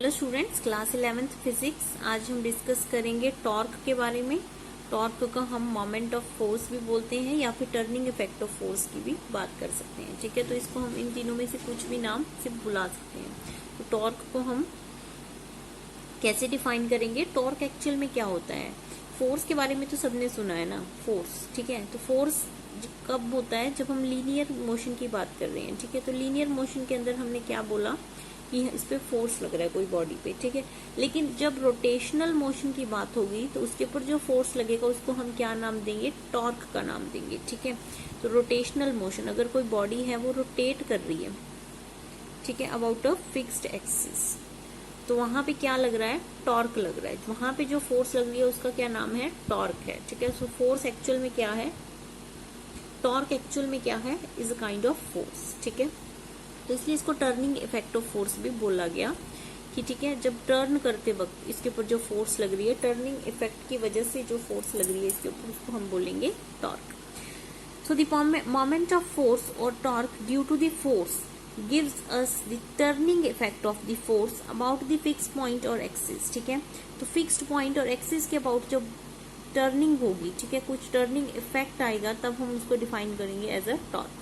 Hello students, class 11th physics. आज हम discuss करेंगे टॉर्क के बारे में। टॉर्क को हम मोमेंट ऑफ फोर्स भी बोलते हैं या फिर टर्निंग इफेक्ट ऑफ फोर्स की भी बात कर सकते हैं। ठीक है, तो इसको हम इन तीनों में से कुछ भी नाम से बुला सकते हैं। तो टॉर्क को हम कैसे डिफाइन करेंगे? टॉर्क एक्चुअल में क्या होता है? फोर्स के बारे में तो सबने सुना है ना, फोर्स। ठीक है, तो फोर्स कब होता है? जब हम लीनियर मोशन की बात कर रहे हैं। ठीक है, तो लीनियर मोशन के अंदर हमने क्या बोला कि इस पे फोर्स लग रहा है कोई बॉडी पे। ठीक है, लेकिन जब रोटेशनल मोशन की बात होगी तो उसके ऊपर जो फोर्स लगेगा उसको हम क्या नाम देंगे? टॉर्क का नाम देंगे। ठीक है, तो रोटेशनल मोशन, अगर कोई बॉडी है वो रोटेट कर रही है, ठीक है, अबाउट अ फिक्स्ड एक्सिस, तो वहां पे क्या लग रहा है? टॉर्क लग रहा है। वहां पे जो फोर्स लग रही है उसका क्या नाम है? टॉर्क है। ठीक है, सो फोर्स एक्चुअल में क्या है? टॉर्क एक्चुअल में क्या है? Is a kind of force. ठीक है, तो इसलिए इसको टर्निंग इफेक्ट ऑफ फोर्स भी बोला गया कि ठीक है, जब टर्न करते वक्त इसके ऊपर जो फोर्स लग रही है, टर्निंग इफेक्ट की वजह से जो फोर्स लग रही है इसके ऊपर, उसको हम बोलेंगे torque. So the moment of force और torque due to the force gives us the turning effect of the force about the fixed point or axis। ठीक है, तो फिक्स्ड पॉइंट और एक्सिस के अबाउट जब टर्निंग होगी, ठीक है, कुछ टर्निंग इफेक्ट आएगा, तब हम उसको डिफाइन करेंगे as a torque.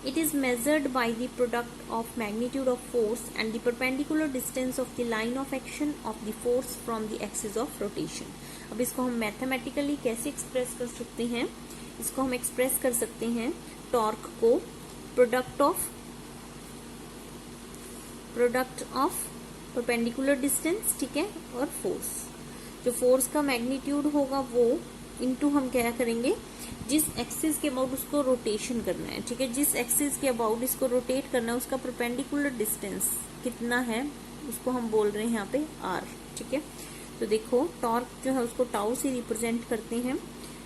It is measured by the product of magnitude of force and the perpendicular distance of the line of action of the force from the axis of rotation। अब इसको हम mathematically कैसे express कर सकते हैं? इसको हम express कर सकते हैं टॉर्क को प्रोडक्ट ऑफ परपेंडिकुलर डिस्टेंस, ठीक है, और फोर्स। जो फोर्स का मैग्नीट्यूड होगा वो इनटू हम क्या करेंगे? जिस एक्सिस के अबाउट उसको रोटेशन करना है, ठीक है, जिस एक्सिस के अबाउट इसको रोटेट करना है उसका परपेंडिकुलर डिस्टेंस कितना है, उसको हम बोल रहे हैं यहाँ पे आर। ठीक है, तो देखो टॉर्क जो है उसको टाउ से रिप्रेजेंट करते हैं,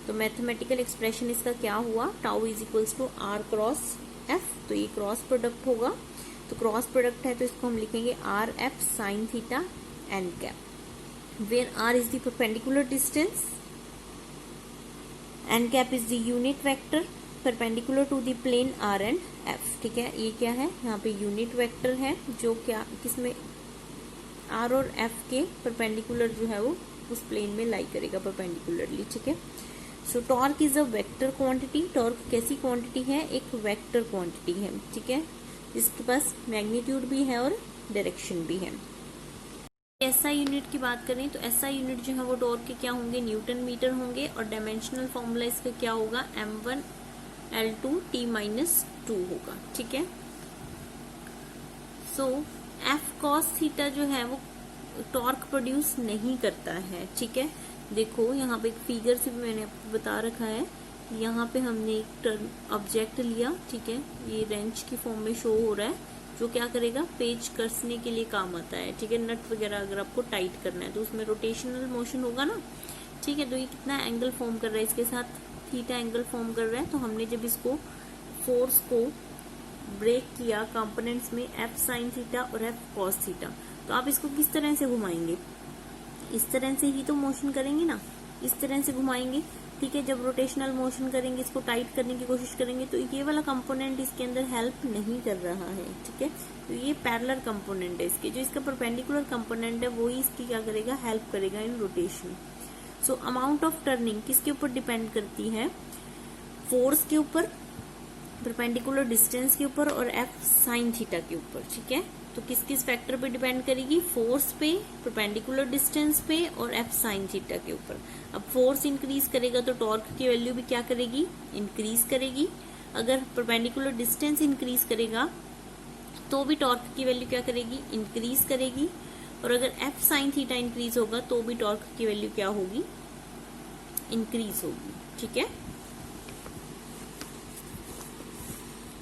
तो मैथमेटिकल एक्सप्रेशन इसका क्या हुआ? Tau is equals to R cross F. तो ये क्रॉस प्रोडक्ट होगा, तो क्रॉस प्रोडक्ट है तो इसको हम लिखेंगे R F sine theta N cap, where R is the perpendicular distance, N cap is the unit vector perpendicular to the plane R and F. ठीक है, ये क्या है? यहाँ पे यूनिट वेक्टर है जो क्या किसमें आर और एफ के परपेंडिकुलर जो है वो उस प्लेन में लाई करेगा परपेंडिकुलरली। ठीक है, सो torque is a vector quantity. Torque कैसी क्वांटिटी है? एक वेक्टर क्वांटिटी है। ठीक है, जिसके पास मैग्नीट्यूड भी है और डायरेक्शन भी है। एसआई यूनिट की बात करें तो एसआई यूनिट जो है वो टॉर्क के क्या होंगे? न्यूटन मीटर होंगे, और डायमेंशनल फॉर्मूला इसका क्या होगा? m1 L2 T-2 होगा। ठीक है, सो एफ कॉस थीटा जो है वो टॉर्क प्रोड्यूस नहीं करता है। ठीक है, देखो यहाँ पे एक फिगर से भी मैंने आपको बता रखा है। यहाँ पे हमने एक ऑब्जेक्ट लिया, ठीक है, ये रेंच की फॉर्म में शो हो रहा है, जो क्या करेगा? पेज कसने के लिए काम आता है। ठीक है, नट वगैरह अगर आपको टाइट करना है तो उसमें रोटेशनल मोशन होगा ना। ठीक है, तो ये कितना एंगल फॉर्म कर रहा है? इसके साथ थीटा एंगल फॉर्म कर रहा है। तो हमने जब इसको फोर्स को ब्रेक किया कंपोनेंट्स में, एफ साइन थीटा और एफ कॉस थीटा, तो आप इसको किस तरह से घुमाएंगे? इस तरह से ही तो मोशन करेंगे ना, इस तरह से घुमाएंगे। ठीक है, जब रोटेशनल मोशन करेंगे, इसको टाइट करने की कोशिश करेंगे, तो ये वाला कंपोनेंट इसके अंदर हेल्प नहीं कर रहा है। ठीक है, तो ये पैरेलल कंपोनेंट है इसके, जो इसका परपेंडिकुलर कंपोनेंट है वो ही इसकी क्या करेगा? हेल्प करेगा इन rotation. So amount of turning किसके ऊपर डिपेंड करती है? फोर्स के ऊपर, परपेंडिकुलर डिस्टेंस के ऊपर और एफ साइन थीटा के ऊपर। ठीक है, तो किस किस फैक्टर पे डिपेंड करेगी? फोर्स पे, परपेंडिकुलर डिस्टेंस पे और एफ साइन थीटा के ऊपर। अब फोर्स इंक्रीज करेगा तो टॉर्क की वैल्यू भी क्या करेगी? इंक्रीज करेगी। अगर परपेंडिकुलर डिस्टेंस इंक्रीज करेगा तो भी टॉर्क की वैल्यू क्या करेगी? इंक्रीज करेगी। और अगर एफ साइन थीटा इंक्रीज होगा तो भी टॉर्क की वैल्यू क्या होगी? इंक्रीज होगी। ठीक है,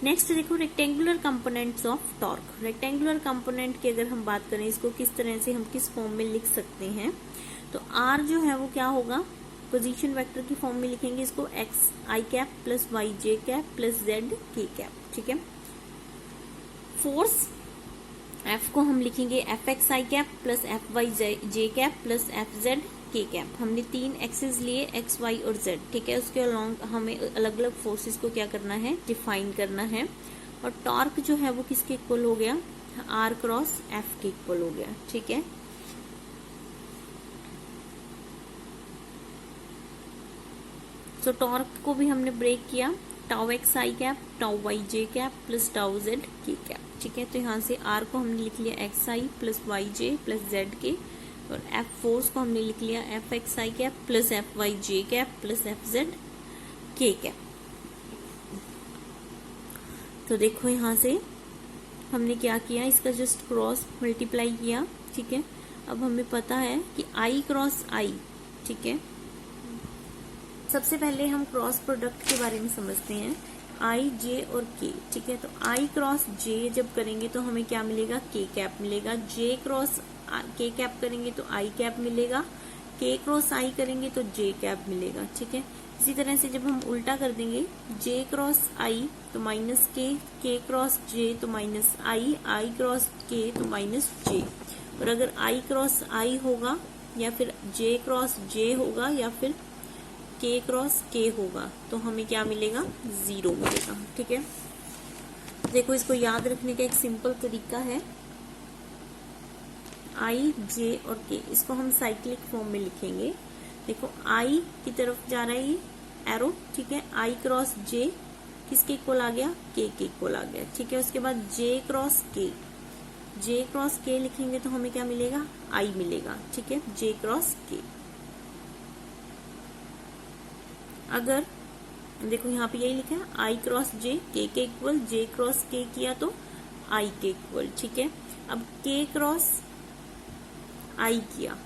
नेक्स्ट देखो rectangular components of torque. Rectangular component की अगर हम बात करें, इसको किस तरह से हम किस फॉर्म में लिख सकते हैं? तो आर जो है वो क्या होगा? पोजीशन वेक्टर की फॉर्म में लिखेंगे इसको, एक्स आई कैप प्लस वाई जे कैप प्लस जेड के कैप। ठीक है, फोर्स एफ को हम लिखेंगे एफ एक्स आई कैप प्लस एफ वाई जे कैप प्लस एफ जेड के कैप। हमने 3 एक्सिस लिए, एक्स वाई और जेड। ठीक है, उसके अलॉन्ग हमें अलग अलग फोर्सेस को क्या करना है? डिफाइन करना है। और टॉर्क जो है वो किसके इक्वल हो गया? आर क्रॉस एफ के इक्वल हो गया। ठीक है, तो टॉर्क को भी हमने ब्रेक किया, टाउ एक्स आई कैप, टाउ वाई जे कैप प्लस टाउ जेड के कैप। ठीक है, तो यहाँ से आर को हमने लिख लिया एक्स आई प्लस वाई जे प्लस जेड के, और एफ फोर्स को हमने लिख लिया एफ एक्स आई कैप प्लस एफ वाई जे कैप प्लस एफ जेड के कैप। तो देखो यहाँ से हमने क्या किया, इसका जस्ट क्रॉस मल्टीप्लाई किया। ठीक है, अब हमें पता है कि आई क्रॉस आई। ठीक है, सबसे पहले हम क्रॉस प्रोडक्ट के बारे में समझते हैं, आई जे और के। ठीक है, तो आई क्रॉस जे जब करेंगे तो हमें क्या मिलेगा, के कैप मिलेगा। जे क्रॉस के कैप करेंगे तो आई कैप मिलेगा। के क्रॉस आई करेंगे तो जे कैप मिलेगा। ठीक है, इसी तरह से जब हम उल्टा कर देंगे, जे क्रॉस आई तो माइनस के क्रॉस जे तो माइनस आई क्रॉस के तो माइनस जे। और अगर आई क्रॉस आई होगा या फिर जे क्रॉस जे होगा या फिर के क्रॉस के होगा तो हमें क्या मिलेगा, 0 मिलेगा। ठीक है, देखो इसको याद रखने का एक सिंपल तरीका है, आई जे और के, इसको हम साइक्लिक फॉर्म में लिखेंगे। देखो आई की तरफ जा रहा है ये एरो। ठीक है, आई क्रॉस जे किसके इक्वल आ गया, के इक्वल आ गया। ठीक है, उसके बाद जे क्रॉस के लिखेंगे तो हमें क्या मिलेगा, आई मिलेगा। ठीक है, जे क्रॉस के। अगर देखो यहाँ पे यही लिखा है आई क्रॉस जे के इक्वल, जे क्रॉस के किया तो आई के इक्वल। ठीक है, अब के क्रॉस आई किया।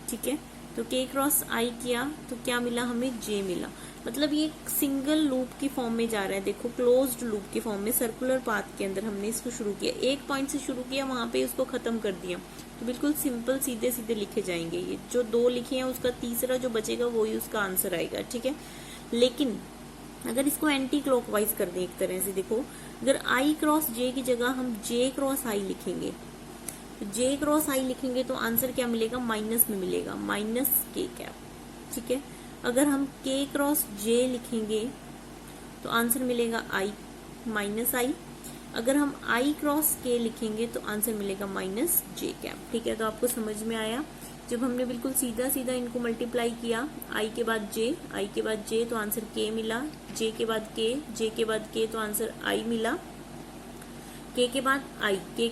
ठीक है, तो के क्रॉस आई किया तो क्या मिला, हमें जे मिला। मतलब ये एक सिंगल लूप की फॉर्म में जा रहा है। देखो क्लोज्ड लूप की फॉर्म में, सर्कुलर पाथ के अंदर हमने इसको शुरू किया, एक पॉइंट से शुरू किया, वहां पे उसको खत्म कर दिया। तो बिल्कुल सिंपल सीधे सीधे लिखे जाएंगे। ये जो 2 लिखे हैं उसका तीसरा जो बचेगा वही उसका आंसर आएगा। ठीक है, लेकिन अगर इसको एंटी क्लॉकवाइज कर दें एक तरह से, देखो अगर आई क्रॉस जे की जगह हम जे क्रॉस आई लिखेंगे, तो जे क्रॉस आई लिखेंगे तो आंसर क्या मिलेगा, माइनस में मिलेगा, माइनस के कैप। ठीक है, अगर हम के क्रॉस जे लिखेंगे तो आंसर मिलेगा आई माइनस आई। अगर हम आई क्रॉस के लिखेंगे तो आंसर मिलेगा माइनस जे कैप। ठीक है, तो आपको समझ में आया। जब हमने बिल्कुल सीधा सीधा इनको मल्टीप्लाई किया, आई के बाद जे तो आंसर के मिला, जे के बाद के तो आंसर आई मिला, के के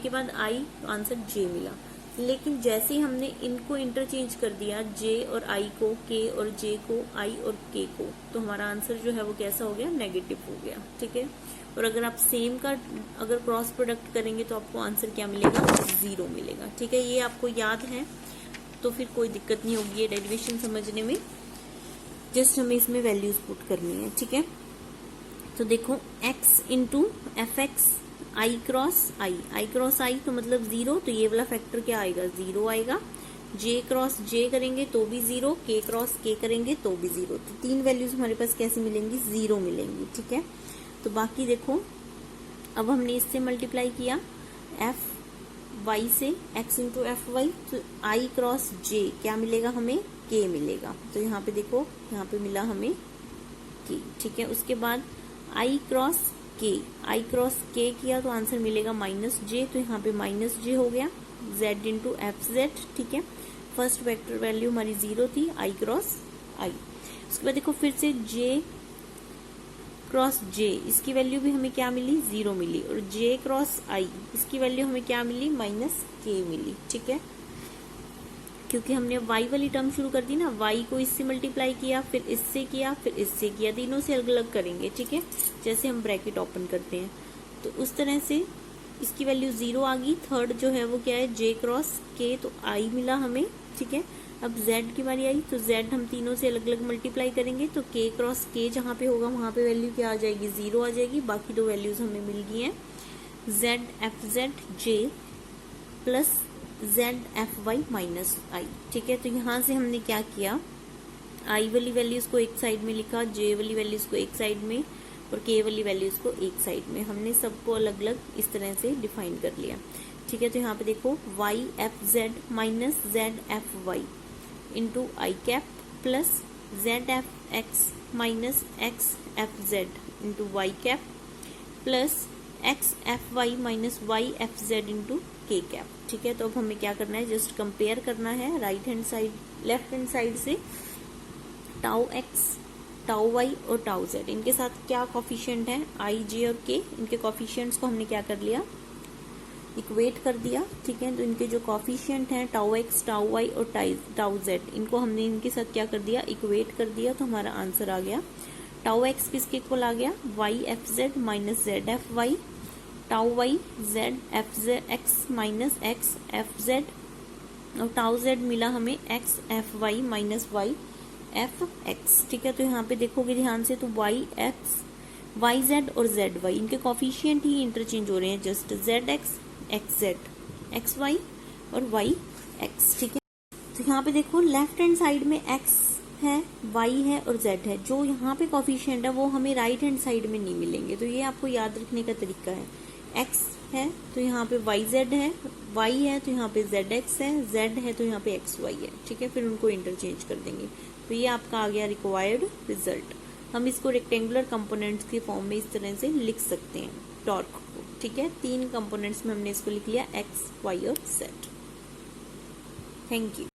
बाद आई तो आंसर जे मिला। लेकिन जैसे ही हमने इनको इंटरचेंज कर दिया, जे और आई को, के और जे को, आई और के को, तो हमारा आंसर जो है वो कैसा हो गया, नेगेटिव हो गया। ठीक है, और अगर आप सेम का अगर क्रॉस प्रोडक्ट करेंगे तो आपको आंसर क्या मिलेगा, 0 मिलेगा। ठीक है, ये आपको याद है तो फिर कोई दिक्कत नहीं होगी ये डेरिवेशन समझने में, जस्ट हमें इसमें वैल्यूज पुट करनी है। ठीक है, तो देखो x इंटू एफ एक्स आई क्रॉस आई तो मतलब 0, तो ये वाला फैक्टर क्या आएगा, 0 आएगा। जे क्रॉस जे करेंगे तो भी 0, के क्रॉस के करेंगे तो भी 0। तो 3 वैल्यूज हमारे पास कैसे मिलेंगी, 0 मिलेंगी। ठीक है, तो बाकी देखो अब हमने इससे मल्टीप्लाई किया एफ वाई से, x इंटू एफ वाई, तो आई क्रॉस जे क्या मिलेगा, हमें के मिलेगा। तो यहाँ पे देखो, यहाँ पे मिला हमें के। ठीक है, उसके बाद आई क्रॉस के किया तो आंसर मिलेगा माइनस जे, तो यहाँ पे माइनस जे हो गया, z इंटू एफ जेड। ठीक है, फर्स्ट वेक्टर वैल्यू हमारी 0 थी, आई क्रॉस आई। उसके बाद देखो फिर से जे क्रॉस जे, इसकी वैल्यू भी हमें क्या मिली, 0 मिली, और जे क्रॉस आई इसकी वैल्यू हमें क्या मिली, माइनस के मिली। ठीक है, क्योंकि हमने y वाली टर्म शुरू कर दी ना, y को इससे मल्टीप्लाई किया, फिर इससे किया, फिर इससे किया, तीनों से अलग अलग करेंगे। ठीक है, जैसे हम ब्रैकेट ओपन करते हैं तो उस तरह से इसकी वैल्यू 0 आ गई। थर्ड जो है वो क्या है, जे क्रॉस के, तो आई मिला हमें। ठीक है, अब z की बारी आई तो z हम तीनों से अलग अलग मल्टीप्लाई करेंगे, तो k क्रॉस के जहाँ पे होगा वहां पे वैल्यू क्या आ जाएगी, 0 आ जाएगी। बाकी 2 वैल्यूज हमें मिल गई हैं, z F Z J plus Z F Y minus I. ठीक है, तो यहाँ से हमने क्या किया, आई वाली वैल्यूज को एक साइड में लिखा, जे वाली वैल्यूज को एक साइड में और के वाली वैल्यूज को एक साइड में, हमने सबको अलग अलग इस तरह से डिफाइन कर लिया। ठीक है, तो यहाँ पे देखो Y F Z minus Z F Y into I cap plus Z F X minus X F Z into Y cap plus X F Y minus Y F Z into k cap. ठीक है, तो अब हमें क्या करना है, just compare करना है right hand side left hand side से टाउ x, टाउ y और टाउ z, इनके साथ क्या कॉफिशिएंट है, i, j और k, इनके कॉफिशिएंट्स को हमने क्या कर लिया, इक्वेट कर दिया। ठीक है, तो इनके जो कॉफिशिएंट हैं टाउ x, टाउ y और टाउ z, इनको हमने इनके साथ क्या कर दिया, इक्वेट कर दिया, तो हमारा आंसर आ गया। टाउ x किसके इक्वल आ गया, y F Z minus Z F Y, tau y z F Z X minus X F Z, और टाउ z मिला हमें x F Y minus Y F X. ठीक है, तो यहाँ पे देखोगे ध्यान से तो y एक्स, वाई जेड और जेड वाई, इनके कॉफिशिएंट ही इंटरचेंज हो रहे हैं, just Z X, X Z, X Y और वाई एक्स। ठीक है, तो यहाँ पे देखो लेफ्ट हैंड साइड में x है, y है और z है, जो यहाँ पे कॉफिशिएंट है वो हमें राइट हैंड साइड में नहीं मिलेंगे, तो ये आपको याद रखने का तरीका है। x है तो यहाँ पे yz है, y है तो यहाँ पे zx है, z है तो यहाँ पे xy है। ठीक है, फिर उनको इंटरचेंज कर देंगे, तो ये आपका आ गया रिक्वायर्ड रिजल्ट। हम इसको रेक्टेंगुलर कंपोनेंट्स के फॉर्म में इस तरह से लिख सकते हैं टॉर्क को। ठीक है, 3 कंपोनेंट्स में हमने इसको लिख लिया x, y और z। Thank you.